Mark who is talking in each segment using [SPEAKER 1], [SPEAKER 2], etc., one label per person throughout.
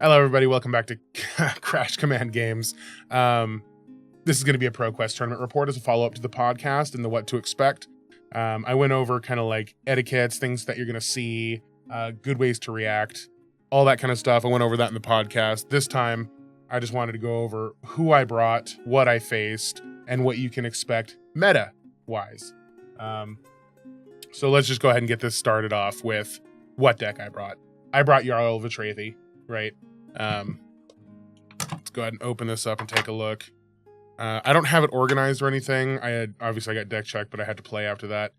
[SPEAKER 1] Hello, everybody. Welcome back to Crash Command Games. This is going to be a Proquest tournament report as a follow-up to the podcast and the what to expect. I went over kind of like etiquettes, things that you're going to see, good ways to react, all that kind of stuff. I went over that in the podcast. This time, I just wanted to go over who I brought, what I faced, and what you can expect meta-wise. So let's just go ahead and get this started off with what deck I brought. I brought Jarl Vatreidi, right? Let's go ahead and open this up and take a look. I don't have it organized or anything. I got deck check, but I had to play after that.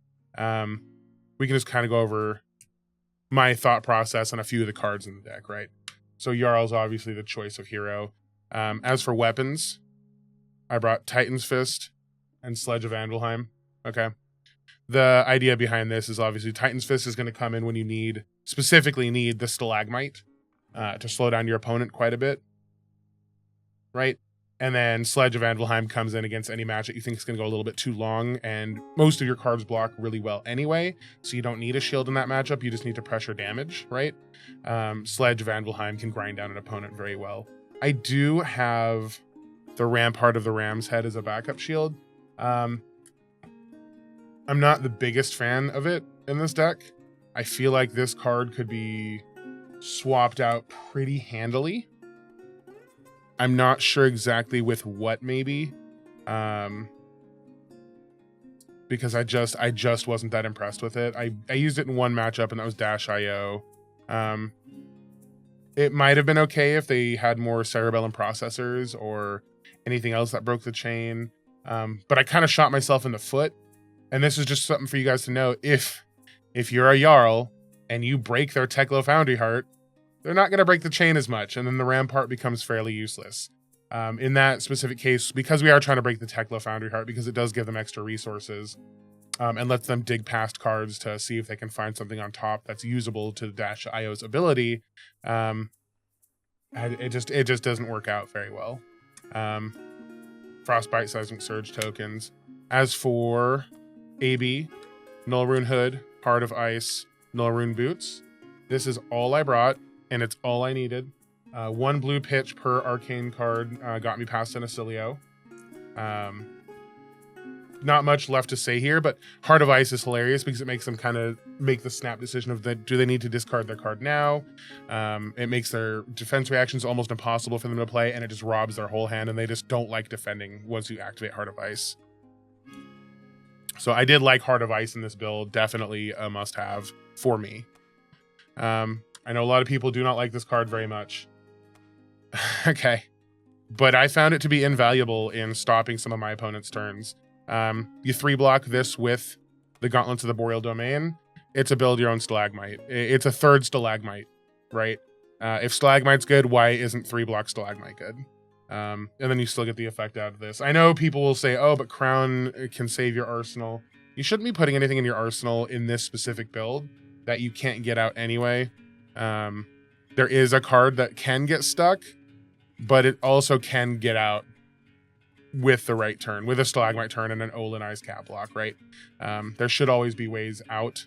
[SPEAKER 1] We can just kind of go over my thought process on a few of the cards in the deck, right? So Jarl's obviously the choice of hero. As for weapons, I brought Titan's Fist and Sledge of Anvilheim. Okay. The idea behind this is obviously Titan's Fist is going to come in when you specifically need the Stalagmite to slow down your opponent quite a bit, right? And then Sledge of Anvilheim comes in against any match that you think is going to go a little bit too long, and most of your cards block really well anyway, so you don't need a shield in that matchup. You just need to pressure damage, right? Sledge of Anvilheim can grind down an opponent very well. I do have the Rampart of the Ram's Head as a backup shield. I'm not the biggest fan of it in this deck. I feel like this card could be swapped out pretty handily. I'm not sure exactly with what, maybe. Because I just wasn't that impressed with it. I used it in one matchup, and that was Dash.io. It might have been okay if they had more Cerebellum processors or anything else that broke the chain. But I kind of shot myself in the foot. And this is just something for you guys to know. If you're a Jarl and you break their Teklo Foundry Heart, they're not going to break the chain as much, and then the Rampart becomes fairly useless. In that specific case, because we are trying to break the Teklo Foundry Heart, because it does give them extra resources, and lets them dig past cards to see if they can find something on top that's usable to Dash.io's ability, it just doesn't work out very well. Frostbite Seismic Surge tokens. As for AB, Null Rune Hood, Heart of Ice, Null Rune Boots, this is all I brought, and it's all I needed. 1 blue pitch per arcane card got me past Senecilio. Not much left to say here, but Heart of Ice is hilarious because it makes them kind of make the snap decision of do they need to discard their card now? It makes their defense reactions almost impossible for them to play, and it just robs their whole hand, and they just don't like defending once you activate Heart of Ice. So I did like Heart of Ice in this build. Definitely a must-have for me. I know a lot of people do not like this card very much. Okay. But I found it to be invaluable in stopping some of my opponent's turns. You 3-block this with the Gauntlets of the Boreal Domain. It's a build your own Stalagmite. It's a third Stalagmite, right? If Stalagmite's good, why isn't 3-block Stalagmite good? And then you still get the effect out of this. I know people will say, oh, but Crown can save your arsenal. You shouldn't be putting anything in your arsenal in this specific build that you can't get out anyway. There is a card that can get stuck, but it also can get out with the right turn, with a Stalagmite turn and an Olin Eyes Cap Block, right? There should always be ways out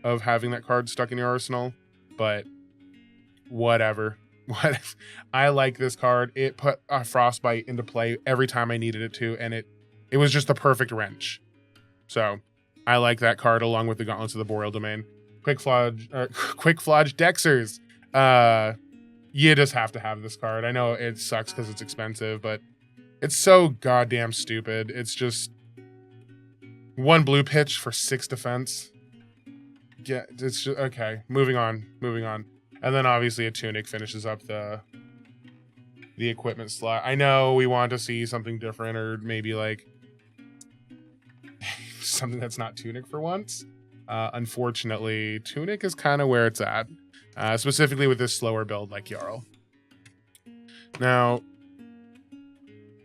[SPEAKER 1] of having that card stuck in your arsenal, but whatever. I like this card. It put a Frostbite into play every time I needed it to, and it was just the perfect wrench. So I like that card along with the Gauntlets of the Boreal Domain. Quick Flodge Dexers. You just have to have this card. I know it sucks because it's expensive, but it's so goddamn stupid. It's just 1 blue pitch for 6 defense. Yeah, it's just okay. Moving on. And then obviously a Tunic finishes up the equipment slot. I know we want to see something different, or maybe like something that's not Tunic for once. Unfortunately, Tunic is kind of where it's at, specifically with this slower build like Jarl. Now,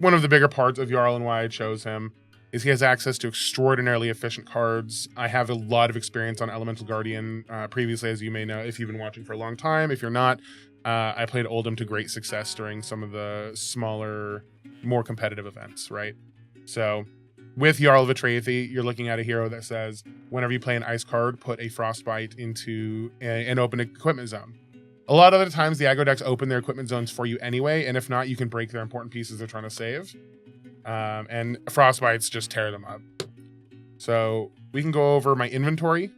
[SPEAKER 1] one of the bigger parts of Jarl and why I chose him is he has access to extraordinarily efficient cards. I have a lot of experience on Elemental Guardian previously, as you may know, if you've been watching for a long time. If you're not, I played Oldhim to great success during some of the smaller, more competitive events, right? So with Jarl Vatreidi, you're looking at a hero that says, whenever you play an ice card, put a Frostbite into an open equipment zone. A lot of the times the aggro decks open their equipment zones for you anyway, and if not, you can break their important pieces they're trying to save. And Frostbites just tear them up. So we can go over my inventory.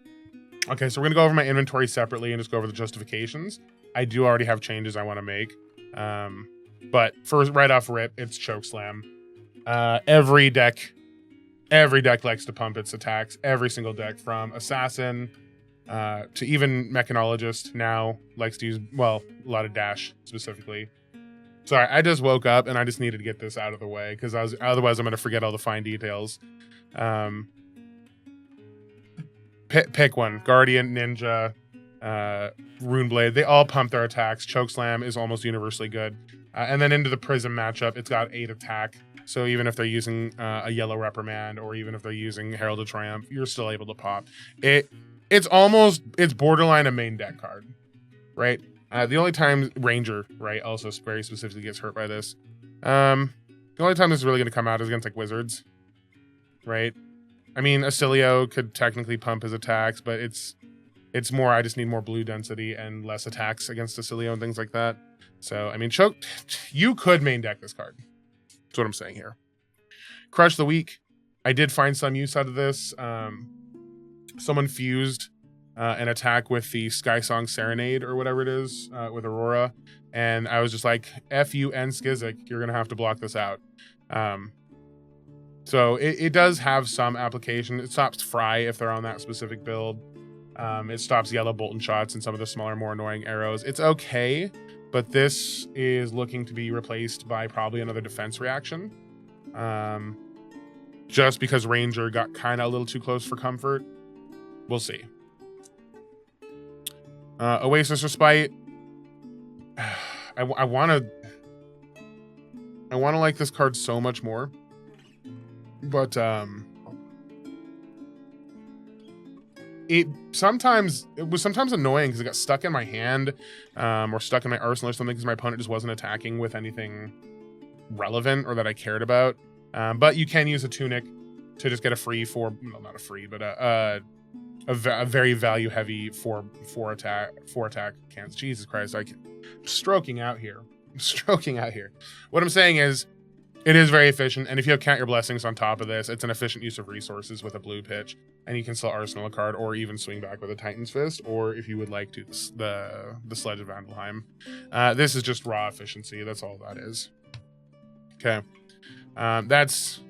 [SPEAKER 1] Okay, so we're gonna go over my inventory separately and just go over the justifications. I do already have changes I want to make. But first, right off rip, it's Chokeslam. Every deck likes to pump its attacks. Every single deck, from Assassin to even Mechanologist now likes to use, well, a lot of dash specifically. Sorry, I just woke up and I just needed to get this out of the way because otherwise I'm going to forget all the fine details. Pick one. Guardian, Ninja, Runeblade. They all pump their attacks. Chokeslam is almost universally good. And then into the Prism matchup, it's got 8 attack. So even if they're using a Yellow Reprimand or even if they're using Herald of Triumph, you're still able to pop. It's borderline a main deck card, right? The only time Ranger, right, also very specifically gets hurt by this. The only time this is really going to come out is against like Wizards, right? I mean, Acilio could technically pump his attacks, but it's more I just need more blue density and less attacks against Acilio and things like that. So, I mean, you could main deck this card. That's what I'm saying here. Crush the Weak. I did find some use out of this. Someone fused an attack with the Sky Song Serenade or whatever it is with Aurora. And I was just like, F you and Skizik, you're going to have to block this out. So it does have some application. It stops Fry if they're on that specific build. It stops Yellow Bolton shots and some of the smaller, more annoying arrows. It's okay, but this is looking to be replaced by probably another defense reaction. Just because Ranger got kind of a little too close for comfort. We'll see. Oasis Respite. I want to like this card so much more. But it was sometimes annoying because it got stuck in my hand or stuck in my arsenal or something because my opponent just wasn't attacking with anything relevant or that I cared about. But you can use a Tunic to just get a free not a free, but a very value heavy four attack cans. Jesus Christ, I'm stroking out here. What I'm saying is, it is very efficient, and if you have Count Your Blessings on top of this, it's an efficient use of resources with a blue pitch, and you can still arsenal a card or even swing back with a Titan's Fist, or if you would like to, the Sledge of Vandalheim. This is just raw efficiency. That's all that is. Okay. That's...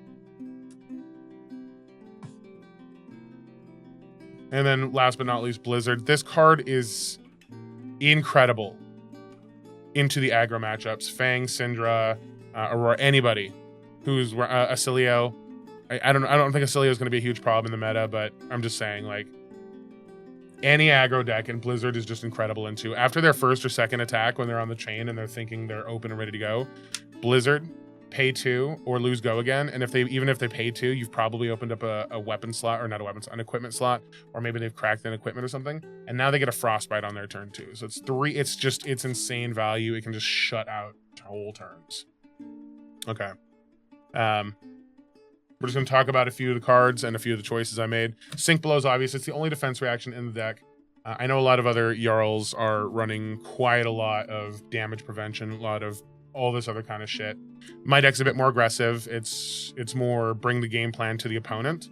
[SPEAKER 1] And then last but not least, Blizzard. This card is incredible into the aggro matchups. Fang, Syndra, Aurora, anybody who's Acilio. I don't think Acilio is going to be a huge problem in the meta, but I'm just saying, like, any aggro deck and Blizzard is just incredible into. After their first or second attack, when they're on the chain and they're thinking they're open and ready to go, Blizzard, pay 2 or lose go again. And even if they pay 2, you've probably opened up a weapon slot, or not a weapon slot, an equipment slot, or maybe they've cracked an equipment or something. And now they get a Frostbite on their turn 2. So it's 3. It's insane value. It can just shut out whole turns. Okay. We're just going to talk about a few of the cards and a few of the choices I made. Sink Below is obvious. It's the only defense reaction in the deck. I know a lot of other Jarls are running quite a lot of damage prevention, a lot of all this other kind of shit. My deck's a bit more aggressive. It's more bring the game plan to the opponent.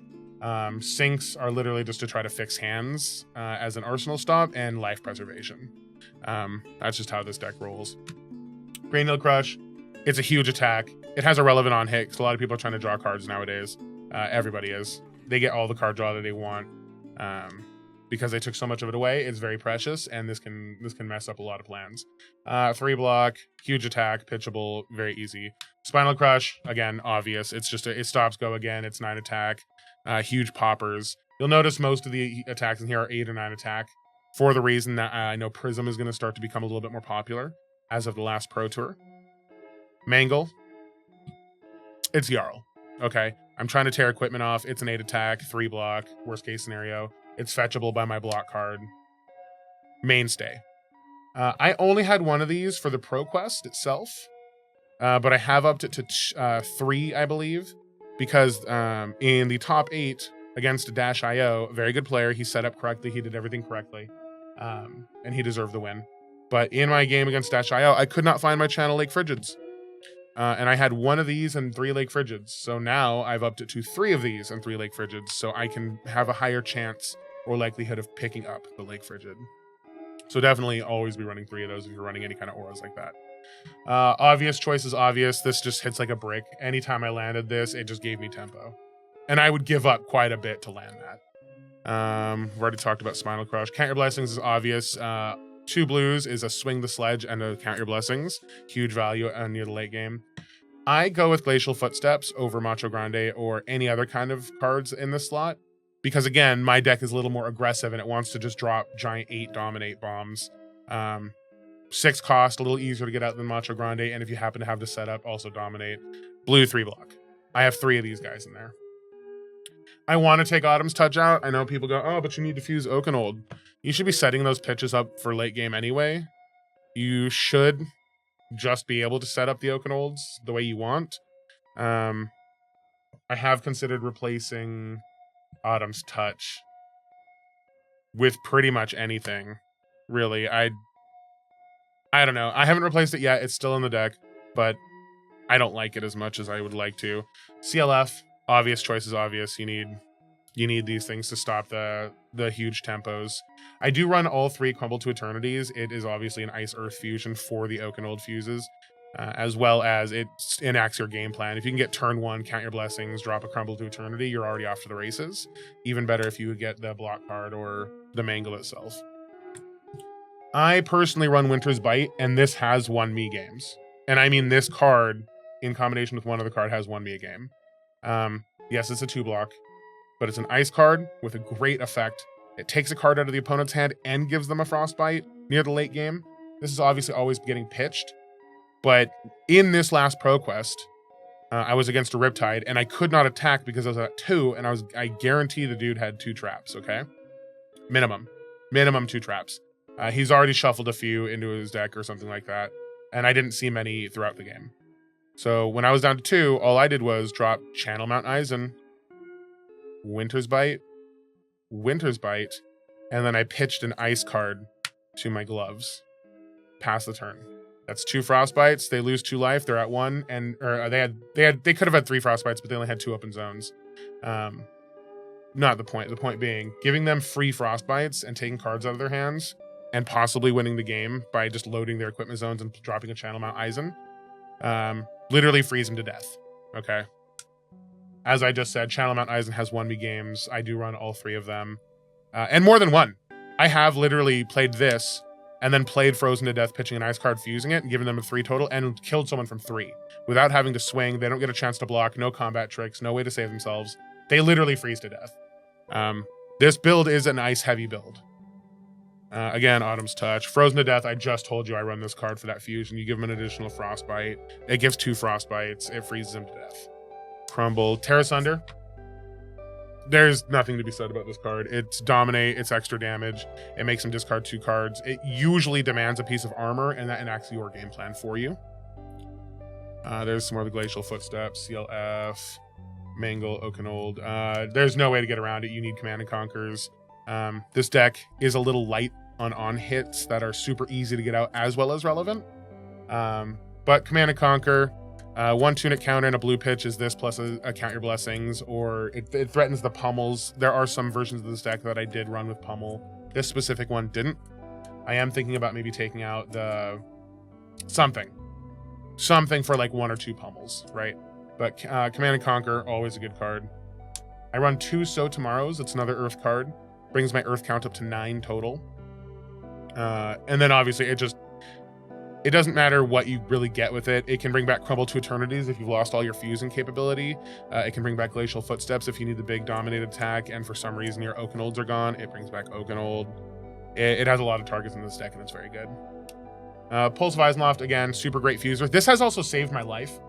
[SPEAKER 1] Sinks are literally just to try to fix hands as an arsenal stop and life preservation. That's just how this deck rolls. Cranial Crush. It's a huge attack. It has a relevant on hit because a lot of people are trying to draw cards nowadays. Everybody is. They get all the card draw that they want because they took so much of it away. It's very precious, and this can mess up a lot of plans. 3 block, huge attack, pitchable, very easy. Spinal Crush, again, obvious. It's just it stops go again. It's 9 attack, huge poppers. You'll notice most of the attacks in here are 8 or 9 attack for the reason that I know Prism is going to start to become a little bit more popular as of the last Pro Tour. Mangle. It's Jarl. Okay. I'm trying to tear equipment off. It's an 8 attack, 3 block, worst case scenario. It's fetchable by my block card. Mainstay. I only had one of these for the Proquest itself, but I have upped it to 3, I believe, because in the top 8 against Dash.io, very good player. He set up correctly. He did everything correctly, and he deserved the win. But in my game against Dash.io, I could not find my Channel Lake Frigids. And I had 1 of these and 3 Lake Frigids. So now I've upped it to 3 of these and 3 Lake Frigids. So I can have a higher chance or likelihood of picking up the Lake Frigid. So definitely always be running 3 of those if you're running any kind of auras like that. Obvious choice is obvious. This just hits like a brick. Anytime I landed this, it just gave me tempo. And I would give up quite a bit to land that. We've already talked about Spinal Crush. Count Your Blessings is obvious. 2 blues is a Swing the Sledge and a Count Your Blessings. Huge value near the late game. I go with Glacial Footsteps over Macho Grande or any other kind of cards in this slot. Because again, my deck is a little more aggressive and it wants to just drop giant 8 Dominate bombs. 6 cost, a little easier to get out than Macho Grande. And if you happen to have the setup, also Dominate. Blue 3 block. I have 3 of these guys in there. I want to take Autumn's Touch out. I know people go, oh, but you need to fuse Oakenold. You should be setting those pitches up for late game anyway. You should just be able to set up the Oakenolds the way you want. I have considered replacing Autumn's Touch with pretty much anything, really. I don't know. I haven't replaced it yet. It's still in the deck, but I don't like it as much as I would like to. CLF, obvious choice is obvious. You need these things to stop the huge tempos. I do run all 3 Crumble to Eternities. It is obviously an Ice Earth fusion for the Oakenold fuses, as well as it enacts your game plan. If you can get turn 1, Count Your Blessings, drop a Crumble to Eternity, you're already off to the races. Even better if you would get the block card or the Mangle itself. I personally run Winter's Bite, and this has won me games. And I mean this card, in combination with one other card, has won me a game. Yes, it's a 2 block, but it's an ice card with a great effect. It takes a card out of the opponent's hand and gives them a Frostbite near the late game. This is obviously always getting pitched, but in this last Proquest, I was against a Riptide, and I could not attack because I was at 2, and I guarantee the dude had 2 traps, okay? Minimum 2 traps. He's already shuffled a few into his deck or something like that, and I didn't see many throughout the game. So when I was down to 2, all I did was drop Channel Mount Eisen, Winter's Bite, and then I pitched an ice card to my gloves. Pass the turn. That's 2 Frostbites. They lose 2 life. They're at 1, and they could have had 3 Frostbites, but they only had 2 open zones. Not the point. The point being, giving them free Frostbites and taking cards out of their hands, and possibly winning the game by just loading their equipment zones and dropping a Channel Mount Eisen, literally freeze them to death. Okay. As I just said, Channel Mount Eisen has won me games. I do run all 3 of them. And more than one. I have literally played this and then played Frozen to Death, pitching an ice card, fusing it, and giving them a 3 total, and killed someone from 3. Without having to swing, they don't get a chance to block, no combat tricks, no way to save themselves. They literally freeze to death. This build is an ice-heavy build. Again, Autumn's Touch. Frozen to Death, I just told you I run this card for that fusion. You give them an additional Frostbite. It gives 2 Frostbites. It freezes them to death. Crumble. Terra Sunder. There's nothing to be said about this card. It's Dominate, it's extra damage. It makes him discard 2 cards. It usually demands a piece of armor, and that enacts your game plan for you. There's some more of the Glacial Footsteps, CLF, Mangle, Oakenold. There's no way to get around it. You need Command and Conquers. This deck is a little light on hits that are super easy to get out as well as relevant. But Command and Conquer, 1 Tunic counter and a blue pitch is this plus a Count Your Blessings, or it threatens the pummels. There are some versions of this deck that I did run with pummel. This specific one didn't. I am thinking about maybe taking out the something for like 1 or 2 pummels, right? But Command and Conquer, always a good card. I run 2 So Tomorrows. It's another Earth card. Brings my Earth count up to 9 total. And then obviously it doesn't matter what you really get with it. It can bring back Crumble to Eternities if you've lost all your fusing capability. It can bring back Glacial Footsteps if you need the big Dominate attack, and for some reason your Oakenolds are gone. It brings back Oakenold. It has a lot of targets in this deck, and it's very good. Pulse of Eisenloft, again, super great fuser. This has also saved my life.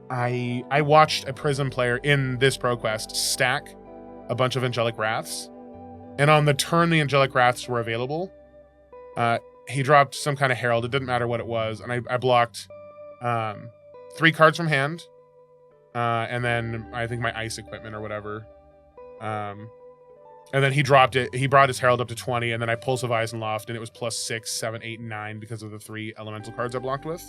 [SPEAKER 1] I watched a Prism player in this Proquest stack a bunch of Angelic Wraths, and on the turn the Angelic Wraths were available, he dropped some kind of Herald. It didn't matter what it was, and I blocked 3 cards from hand, and then I think my ice equipment or whatever. And then he dropped it. He brought his Herald up to 20, and then I Pulse of Eisenloft, and it was plus 6, 7, 8, and 9 because of the 3 elemental cards I blocked with.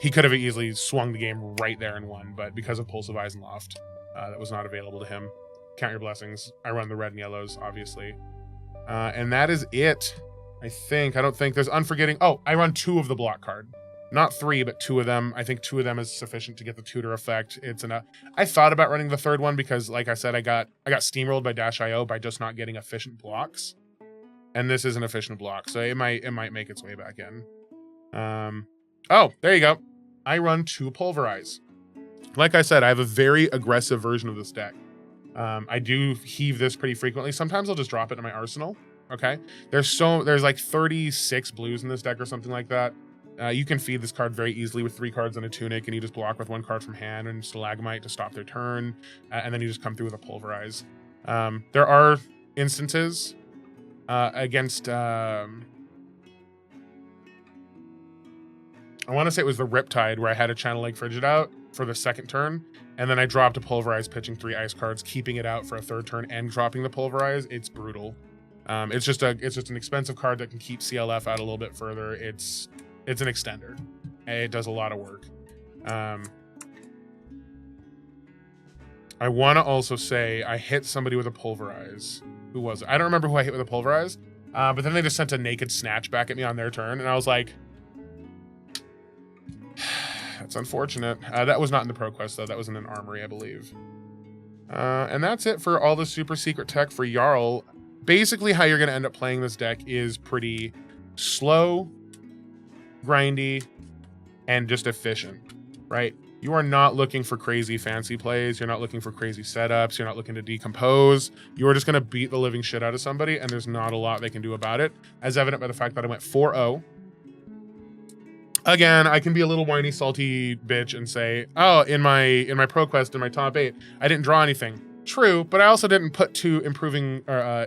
[SPEAKER 1] He could have easily swung the game right there and won, but because of Pulse of Eisenloft, that was not available to him. Count your blessings. I run the red and yellows, obviously. And that is it, I think. I don't think there's Unforgetting. Oh, I run 2 of the block card. Not 3, but 2 of them. I think 2 of them is sufficient to get the tutor effect. It's enough. I thought about running the 3rd one because, like I said, I got steamrolled by Dash.io by just not getting efficient blocks. And this is an efficient block, so it might make its way back in. Oh, there you go. I run 2 Pulverize. Like I said, I have a very aggressive version of this deck. I do heave this pretty frequently. Sometimes I'll just drop it in my arsenal. Okay. There's like 36 blues in this deck or something like that. You can feed this card very easily with 3 cards and a Tunic, and you just block with 1 card from hand and Stalagmite to stop their turn, and then you just come through with a Pulverize. There are instances against... I want to say it was the Riptide where I had a Channel Lake Frigid out for the 2nd turn, and then I dropped a Pulverize, pitching 3 ice cards, keeping it out for a 3rd turn, and dropping the Pulverize. It's brutal. It's just an expensive card that can keep CLF out a little bit further. It's an extender. It does a lot of work. I want to also say I hit somebody with a Pulverize. Who was it? I don't remember who I hit with a Pulverize, but then they just sent a Naked Snatch back at me on their turn, and I was like, that's unfortunate. That was not in the Proquest, though. That was in an Armory, I believe. And that's it for all the super secret tech for Jarl. Basically, how you're going to end up playing this deck is pretty slow, grindy, and just efficient, right? You are not looking for crazy fancy plays. You're not looking for crazy setups. You're not looking to decompose. You are just going to beat the living shit out of somebody, and there's not a lot they can do about it, as evident by the fact that I went 4-0. Again, I can be a little whiny, salty bitch and say, oh, in my Proquest, in my top 8, I didn't draw anything. True, but I also didn't put 2 I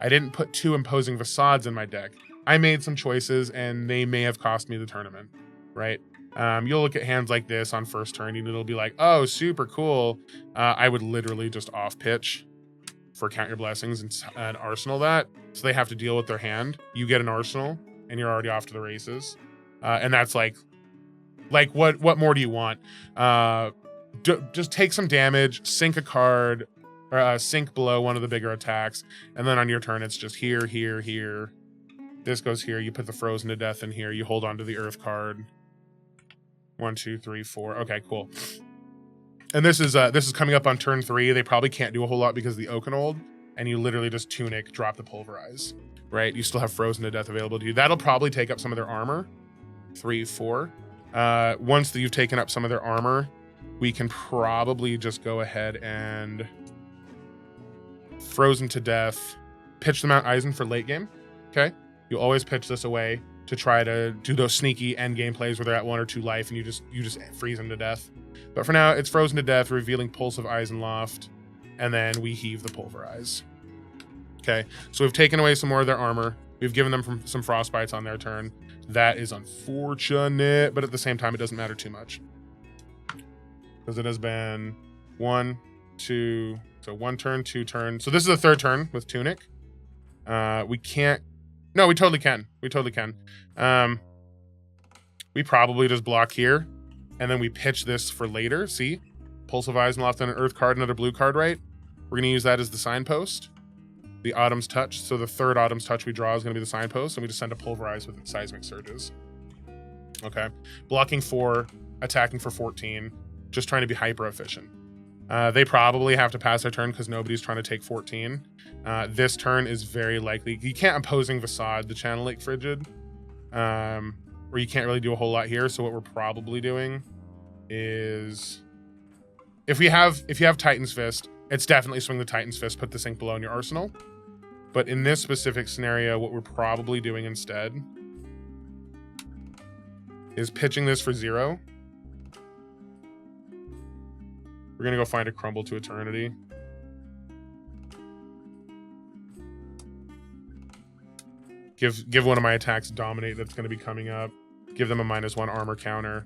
[SPEAKER 1] didn't put 2 imposing facades in my deck. I made some choices, and they may have cost me the tournament, right? You'll look at hands like this on first turn, and it'll be like, oh, super cool. I would literally just off pitch for Count Your Blessings and arsenal that, so they have to deal with their hand. You get an arsenal, and you're already off to the races. And that's like what more do you want? Just take some damage, sink a card, or sink below one of the bigger attacks, and then on your turn, it's just here, here, here. This goes here. You put the Frozen to Death in here. You hold on to the Earth card. 1, 2, 3, 4. Okay, cool. And this is coming up on turn 3. They probably can't do a whole lot because of the Oakenold, and you literally just Tunic, drop the Pulverize. Right? You still have Frozen to Death available to you. That'll probably take up some of their armor. 3, 4. Once you've taken up some of their armor, we can probably just go ahead and Frozen to Death, pitch the Mount Eisen for late game. Okay? You always pitch this away to try to do those sneaky end game plays where they're at 1 or 2 life and you just freeze them to death. But for now, it's Frozen to Death, revealing Pulse of Eisenloft, and then we heave the Pulverize. Okay, so we've taken away some more of their armor. We've given them some Frostbites on their turn. That is unfortunate, but at the same time, it doesn't matter too much. Because it has been 1, 2, so 1 turn, 2 turns. So this is the 3rd turn with Tunic. We can't, no, we totally can. We totally can. We probably just block here, and then we pitch this for later. See? Pulse of Eisenloft and an Earth card, another blue card, right? We're going to use that as the signpost. The Autumn's Touch. So the 3rd Autumn's Touch we draw is going to be the signpost, and we just send a Pulverize with Seismic Surges. Okay. Blocking 4, attacking for 14, just trying to be hyper efficient. They probably have to pass their turn because nobody's trying to take 14. This turn is very likely. You can't Imposing Facade the Channel Lake Frigid, or you can't really do a whole lot here. So what we're probably doing is, if you have Titan's Fist, it's definitely swing the Titan's Fist, put the sink below in your arsenal. But in this specific scenario, what we're probably doing instead is pitching this for 0. We're going to go find a Crumble to Eternity. Give one of my attacks Dominate that's going to be coming up. Give them a -1 armor counter.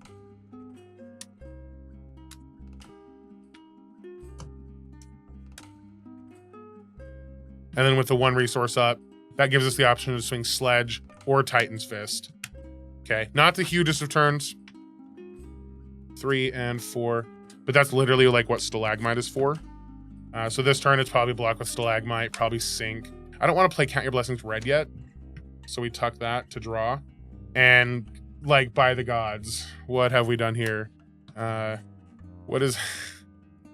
[SPEAKER 1] And then with the 1 resource up, that gives us the option to swing Sledge or Titan's Fist. Okay, not the hugest of turns. 3 and 4. But that's literally like what Stalagmite is for. So this turn, it's probably blocked with Stalagmite, probably Sink. I don't want to play Count Your Blessings red yet. So we tuck that to draw. And, like, by the gods, what have we done here? What is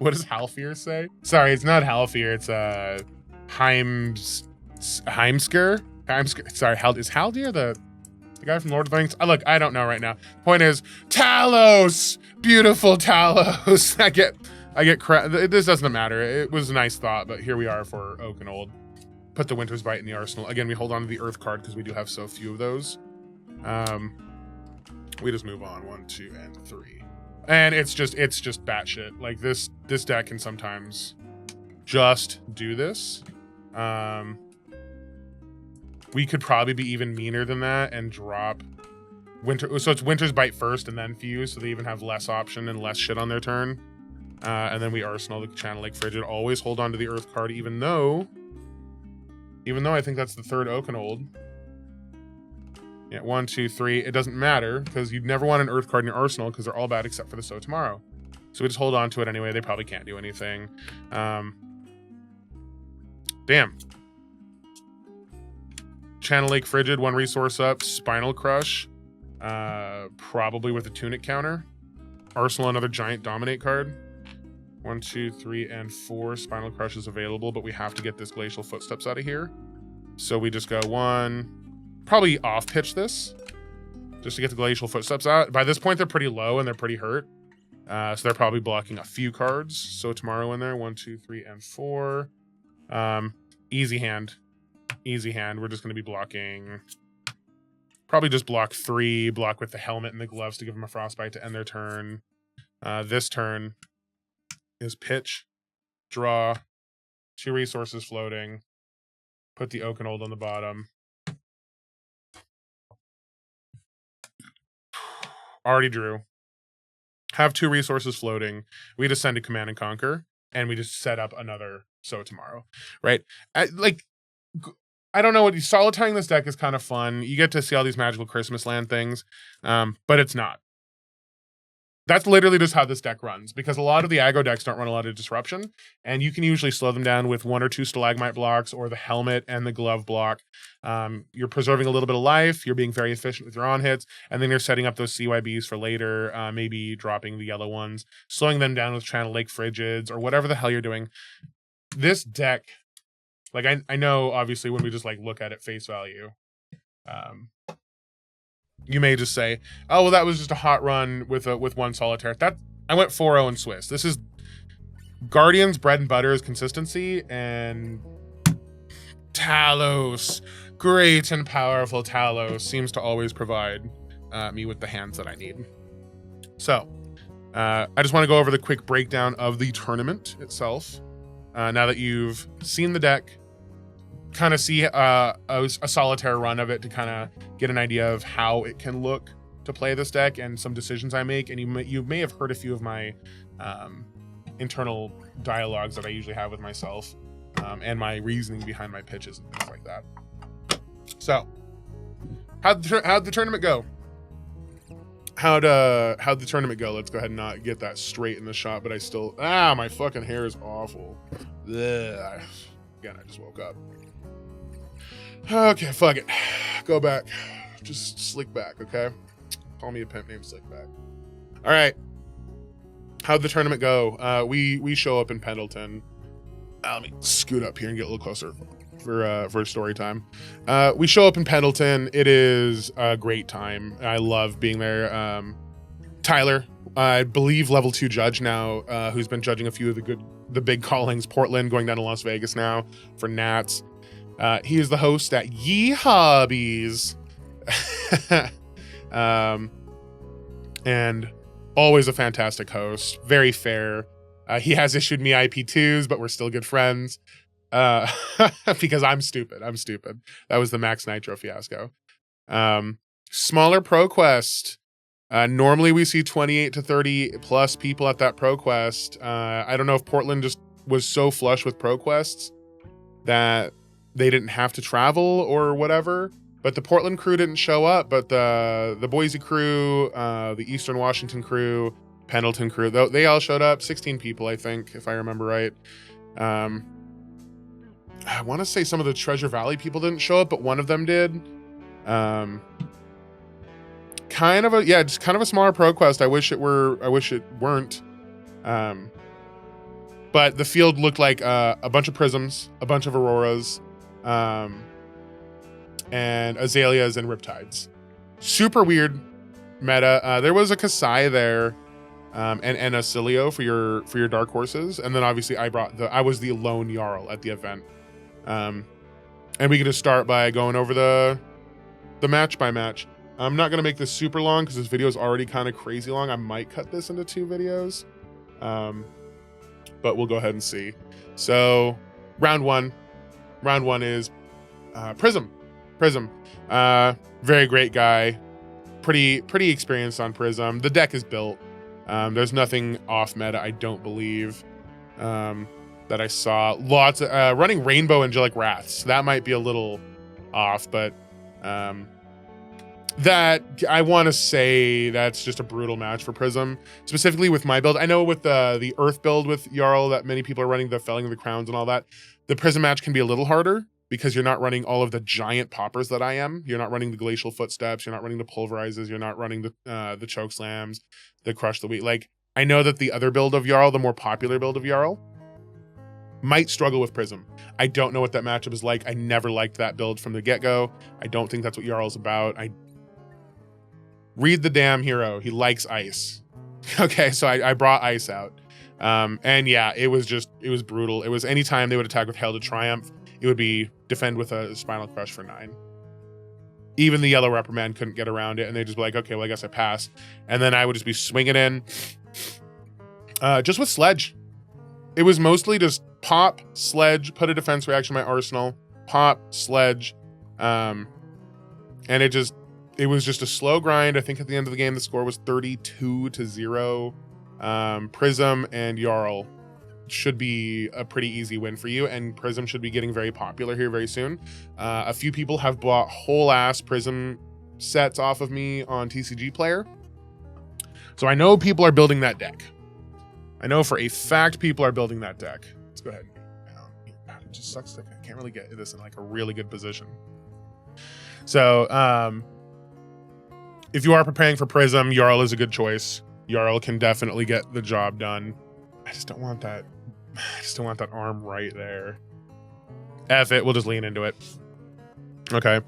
[SPEAKER 1] Halfir say? Sorry, it's not Halfir, it's Heimskir? Sorry, is Haldir the guy from Lord of the Rings? Look, I don't know right now. Point is, Talos! Beautiful Talos! I get crap. This doesn't matter. It was a nice thought, but here we are for Oakenold. Put the Winter's Bite in the arsenal. Again, we hold on to the Earth card because we do have so few of those. We just move on. 1, 2, and 3. And it's just batshit. Like this deck can sometimes just do this. We could probably be even meaner than that and drop Winter. So it's Winter's Bite first and then Fuse, so they even have less option and less shit on their turn. And then we Arsenal the Channel Lake Frigid. Always hold on to the Earth card, even though I think that's the 3rd Oakenold. Yeah, 1, 2, 3. It doesn't matter because you'd never want an Earth card in your arsenal because they're all bad except for the So Tomorrow. So we just hold on to it anyway. They probably can't do anything. Damn. Channel Lake Frigid, 1 resource up. Spinal Crush. Probably with a Tunic counter. Arsenal, another giant Dominate card. 1, 2, 3, and 4. Spinal Crush is available, but we have to get this Glacial Footsteps out of here. So we just go 1. Probably off-pitch this, just to get the Glacial Footsteps out. By this point, they're pretty low and they're pretty hurt. So they're probably blocking a few cards. So tomorrow in there, 1, 2, 3, and 4. Easy hand. Easy hand. We're just going to be blocking. Probably just block 3, block with the helmet and the gloves to give them a Frostbite to end their turn. This turn is pitch, draw, 2 resources floating, put the Oakenold on the bottom. Already drew. Have 2 resources floating. We just send a Command and Conquer, and we just set up another So Tomorrow, right? I don't know what solitaring this deck is kind of fun. You get to see all these magical Christmas land things, but it's not. That's literally just how this deck runs, because a lot of the aggro decks don't run a lot of disruption, and you can usually slow them down with 1 or 2 Stalagmite blocks or the helmet and the glove block. You're preserving a little bit of life, you're being very efficient with your on hits, and then you're setting up those CYBs for later, maybe dropping the yellow ones, slowing them down with Channel Lake Frigids, or whatever the hell you're doing. This deck, like, I know, obviously, when we just, like, look at it face value, you may just say, oh, well, that was just a hot run with 1 solitaire. I went 4-0 in Swiss. This is Guardian's bread and butter is consistency, and Talos, great and powerful Talos, seems to always provide me with the hands that I need. So, I just want to go over the quick breakdown of the tournament itself. Now that you've seen the deck, kind of see a solitaire run of it to kind of get an idea of how it can look to play this deck and some decisions I make. And you may have heard a few of my internal dialogues that I usually have with myself, and my reasoning behind my pitches and things like that. So, how'd the tournament go? How'd the tournament go? Let's go ahead and not get that straight in the shot, but I still, my fucking hair is awful. Ugh. Again, I just woke up. Okay, fuck it. Go back. Just slick back, okay? Call me a pimp named Slickback. All right. How'd the tournament go? We show up in Pendleton. Let me scoot up here and get a little closer for story time. We show up in Pendleton. It is a great time. I love being there. Tyler, I believe level 2 judge now, who's been judging a few of the big callings. Portland, going down to Las Vegas now for Nats. He is the host at Ye Hobbies. And always a fantastic host. Very fair. He has issued me IP2s, but we're still good friends. Because I'm stupid. That was the Max Nitro fiasco. Smaller Proquest. Normally we see 28 to 30 plus people at that Proquest. I don't know if Portland just was so flush with Proquests that they didn't have to travel or whatever. But the Portland crew didn't show up. But the Boise crew, the Eastern Washington crew, Pendleton crew, they all showed up. 16 people, I think, if I remember right. I want to say some of the Treasure Valley people didn't show up, but one of them did. Just kind of a smaller Proquest. I wish it weren't. But the field looked like a bunch of prisms, a bunch of auroras, and azaleas and riptides. Super weird meta. There was a Kasai there, and a Cilio for your dark horses, and then obviously I was the lone Jarl at the event. And we can just start by going over the match by match. I'm not gonna make this super long because this video is already kind of crazy long. I might cut this into 2 videos, but we'll go ahead and see. So round one is Prism. Very great guy, pretty experienced on Prism. The deck is built. There's nothing off meta, I don't believe, that I saw. Lots of running Rainbow Angelic Wraths. That might be a little off, but that I want to say that's just a brutal match for Prism, specifically with my build. I know with the Earth build with Jarl that many people are running, the Felling of the Crowns and all that, the Prism match can be a little harder because you're not running all of the giant poppers that I am. You're not running the Glacial Footsteps. You're not running the Pulverizes. You're not running the Choke Slams, the Crush the Wheat. Like, I know that the other build of Jarl, the more popular build of Jarl, might struggle with Prism. I don't know what that matchup is like. I never liked that build from the get-go. I don't think that's what Jarl's about. Read the damn hero. He likes ice. Okay, so I brought ice out. And yeah, it was brutal. It was anytime they would attack with Hail to Triumph, it would be defend with a Spinal Crush for 9. Even the Yellow Reprimand couldn't get around it, and they'd just be like, okay, well, I guess I pass. And then I would just be swinging in. Just with Sledge. It was mostly just pop, Sledge, put a defense reaction in my arsenal, pop, Sledge. And it was just a slow grind. I think at the end of the game, the score was 32-0. Prism and Jarl should be a pretty easy win for you, and Prism should be getting very popular here very soon. A few people have bought whole ass Prism sets off of me on TCG Player, so I know people are building that deck. I know for a fact people are building that deck. Let's go ahead. It just sucks that I can't really get this in like a really good position. So if you are preparing for Prism, Jarl is a good choice. Jarl can definitely get the job done. I just don't want that arm right there. F it, we'll just lean into it. Okay.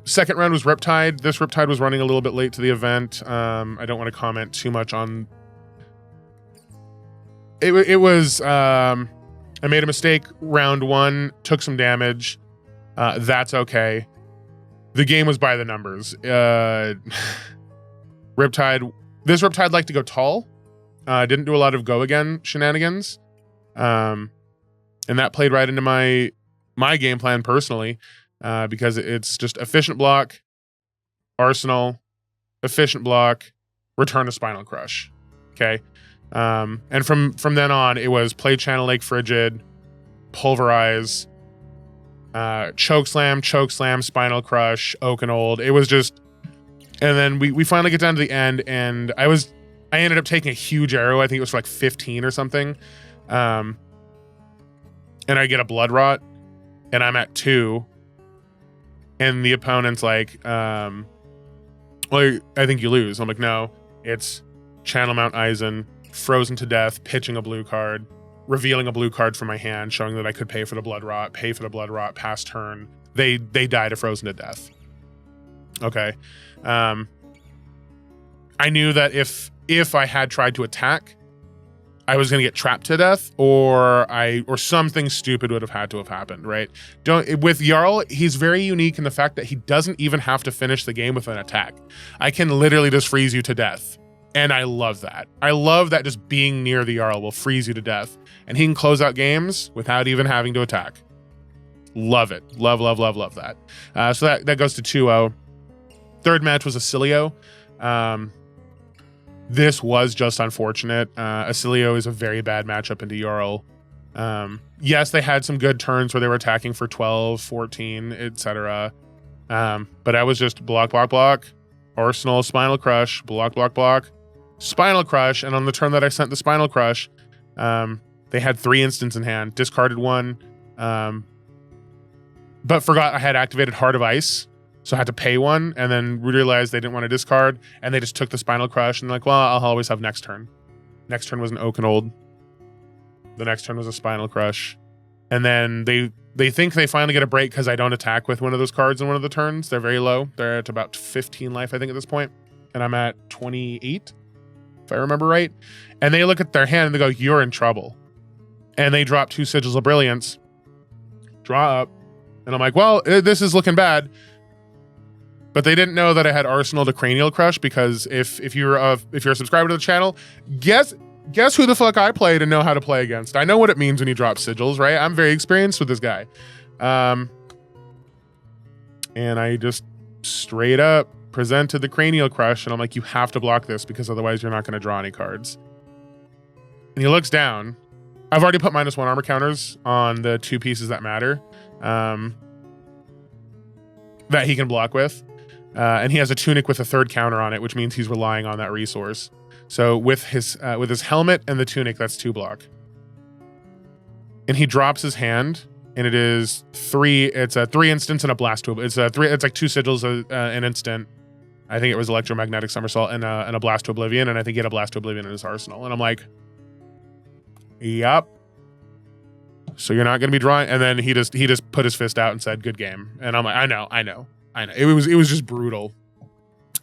[SPEAKER 1] Second round was Riptide. This Riptide was running a little bit late to the event. I don't want to comment too much on it. I made a mistake round 1, took some damage. That's okay. The game was by the numbers. Riptide. This Riptide liked to go tall. Didn't do a lot of go again shenanigans. And that played right into my game plan personally, because it's just efficient block, arsenal, efficient block, return a Spinal Crush. Okay. And from then on, it was play Channel Lake Frigid, Pulverize, choke slam, Spinal Crush, Oak and Old. It was just, and then we finally get down to the end, and I ended up taking a huge arrow. I think it was for like 15 or something. And I get a Blood Rot, and I'm at 2. And the opponent's like, well, I think you lose. I'm like, no, it's Channel Mount Eisen, frozen to death, pitching a blue card, revealing a blue card from my hand, showing that I could pay for the Blood Rot, pass turn. They died of frozen to death. Okay. I knew that if I had tried to attack, I was going to get trapped to death, or something stupid would have had to have happened, right? With Jarl, he's very unique in the fact that he doesn't even have to finish the game with an attack. I can literally just freeze you to death. And I love that. I love that just being near the Jarl will freeze you to death. And he can close out games without even having to attack. Love it. Love that. So that goes to 2-0. Third match was Acilio. This was just unfortunate. Acilio is a very bad matchup into Jarl. Yes, they had some good turns where they were attacking for 12, 14, etc. But I was just block, block, block, Arsenal, Spinal Crush, block, block, block, Spinal Crush. And on the turn that I sent the Spinal Crush, they had 3 instants in hand, discarded one, but forgot I had activated Heart of Ice. So I had to pay one, and then realized they didn't want to discard, and they just took the Spinal Crush, and like, well, I'll always have next turn. Next turn was an Oakenold. The next turn was a Spinal Crush. And then they think they finally get a break because I don't attack with one of those cards in one of the turns. They're very low. They're at about 15 life, I think, at this point. And I'm at 28, if I remember right. And they look at their hand and they go, you're in trouble. And they drop 2 Sigils of Brilliance, draw up. And I'm like, well, this is looking bad. But they didn't know that I had Arsenal to Cranial Crush, because if you're a subscriber to the channel, guess who the fuck I play to know how to play against. I know what it means when you drop sigils, right? I'm very experienced with this guy. And I just straight up presented the Cranial Crush, and I'm like, you have to block this because otherwise you're not going to draw any cards. And he looks down. I've already put -1 armor counters on the 2 pieces that matter, that he can block with. And he has a tunic with a 3rd counter on it, which means he's relying on that resource. So with his helmet and the tunic, that's 2 block. And he drops his hand, and it is 3. It's a 3 instants and a blast to. It's a 3. It's like 2 sigils an instant. I think it was electromagnetic somersault and a blast to oblivion, and I think he had a blast to oblivion in his arsenal. And I'm like, yep. So you're not going to be drawing. And then he just put his fist out and said, "Good game." And I'm like, I know. It was just brutal.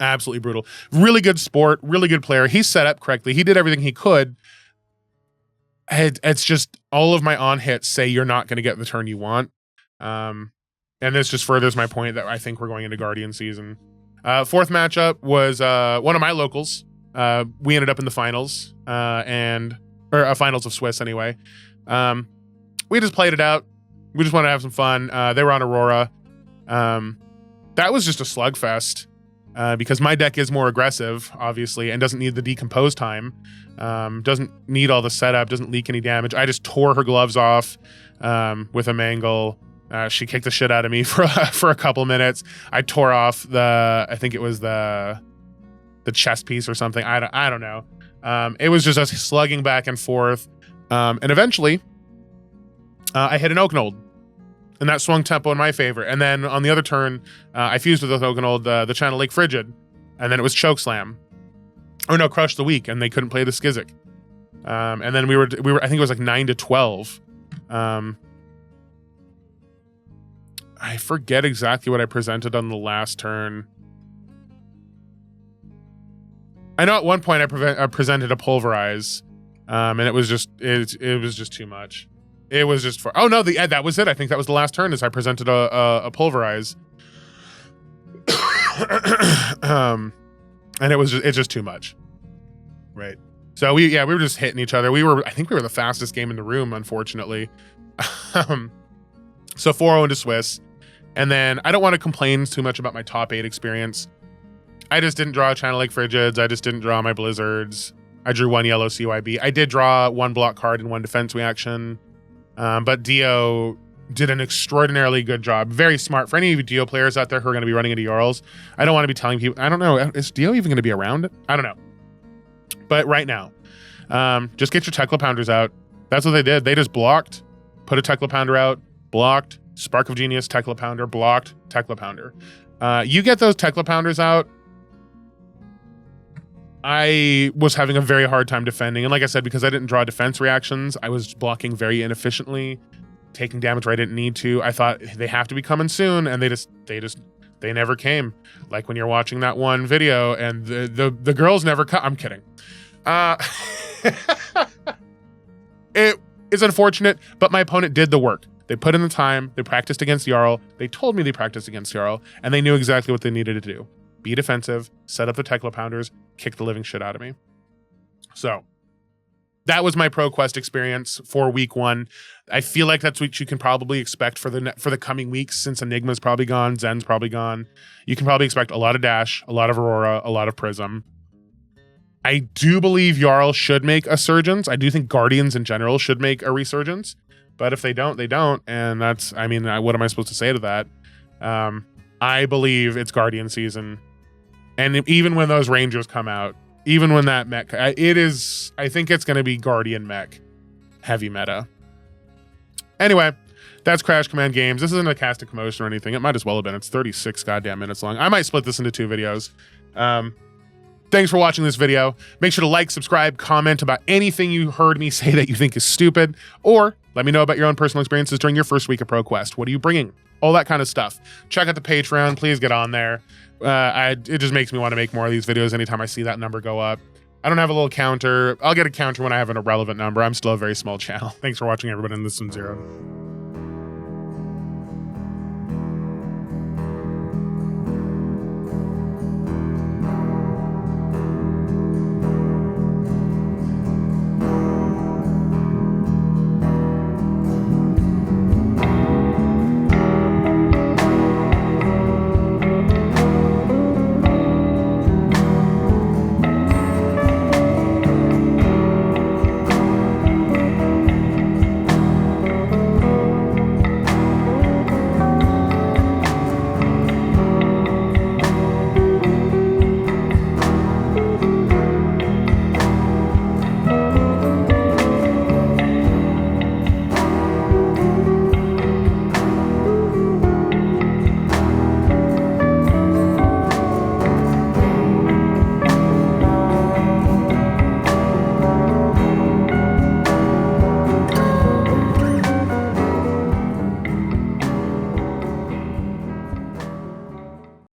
[SPEAKER 1] Absolutely brutal. Really good sport, really good player. He set up correctly. He did everything he could. It's just all of my on hits say you're not going to get the turn you want. And this just furthers my point that I think we're going into Guardian season. 4th matchup was one of my locals. We ended up in the finals, or finals of Swiss anyway. We just played it out. We just wanted to have some fun. They were on Aurora. That was just a slugfest. Because my deck is more aggressive, obviously, and doesn't need the decompose time, doesn't need all the setup, doesn't leak any damage. I just tore her gloves off with a mangle. She kicked the shit out of me for a couple minutes. I tore off I think it was the chest piece or something. I don't know. It was just us slugging back and forth, and eventually, I hit an Oakenold. And that swung tempo in my favor. And then on the other turn, I fused with Oakenold, the Channel Lake Frigid. And then it was Chokeslam. Or no, Crush the Weak, and they couldn't play the Skizzik. And then we were I think it was like 9-12. I forget exactly what I presented on the last turn. I know at one point I presented a Pulverize, and it was just too much. It was just for, oh no, that was it. I think that was the last turn, as I presented a Pulverize. And it's just too much. Right. So we were just hitting each other. I think we were the fastest game in the room, unfortunately. So 4-0 into Swiss. And then I don't want to complain too much about my top 8 experience. I just didn't draw Channel Lake Frigids. I just didn't draw my Blizzards. I drew 1 yellow CYB. I did draw 1 block card and 1 defense reaction. But Dio did an extraordinarily good job. Very smart. For any of you Dio players out there who are going to be running into Jarls, I don't want to be telling people, I don't know, is Dio even going to be around? I don't know. But right now, just get your Tekla Pounders out. That's what they did. They just blocked, put a Tekla Pounder out, blocked, Spark of Genius, Tekla Pounder, blocked, Tekla Pounder. You get those Tekla Pounders out, I was having a very hard time defending. And like I said, because I didn't draw defense reactions, I was blocking very inefficiently, taking damage where I didn't need to. I thought they have to be coming soon, and they never came. Like when you're watching that one video and the girls never come. I'm kidding. It is unfortunate, but my opponent did the work. They put in the time, they practiced against Jarl, they told me they practiced against Jarl, and they knew exactly what they needed to do. Be defensive, set up the Tekla Pounders, kick the living shit out of me. So that was my Proquest experience for week 1. I feel like that's what you can probably expect for the coming weeks, since Enigma's probably gone, Zen's probably gone. You can probably expect a lot of Dash, a lot of Aurora, a lot of Prism. I do believe Jarl should make a Surgeons. I do think Guardians in general should make a resurgence. But if they don't, they don't. And that's, I mean, what am I supposed to say to that? I believe it's Guardian season. And even when those Rangers come out, even when that mech, I think it's going to be Guardian mech heavy meta. Anyway, that's Crash Command Games. This isn't a cast of commotion or anything. It might as well have been. It's 36 goddamn minutes long. I might split this into 2 videos. Thanks for watching this video. Make sure to like, subscribe, comment about anything you heard me say that you think is stupid, or let me know about your own personal experiences during your first week of Proquest. What are you bringing? All that kind of stuff. Check out the Patreon. Please get on there. It just makes me want to make more of these videos anytime I see that number go up. I don't have a little counter. I'll get a counter when I have an irrelevant number. I'm still a very small channel. Thanks for watching, everybody, and this is Zero.